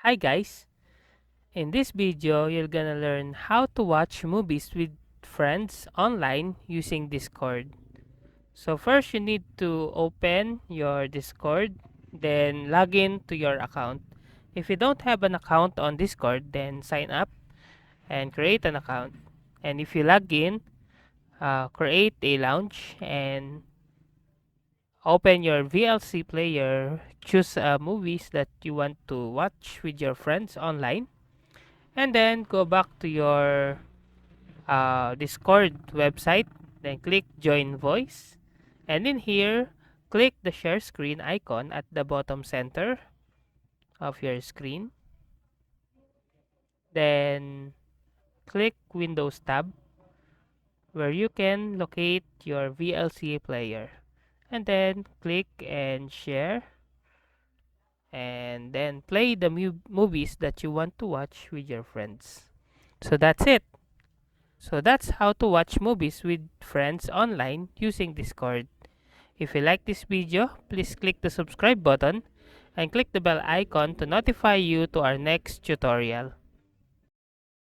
Hi guys, in this video you're gonna learn how to watch movies with friends online using Discord. So first you need to open your Discord, then log in to your account. If you don't have an account on Discord, then sign up and create an account. And if you log in, create a launch and open your VLC player, choose movies that you want to watch with your friends online, and then go back to your Discord website, then click join voice, and in here click the share screen icon at the bottom center of your screen, then click Windows tab where you can locate your VLC player, and then click and share, and then play the movies that you want to watch with your friends. So that's it. So that's how to watch movies with friends online using Discord. If you like this video, please click the subscribe button and click the bell icon to notify you to our next tutorial.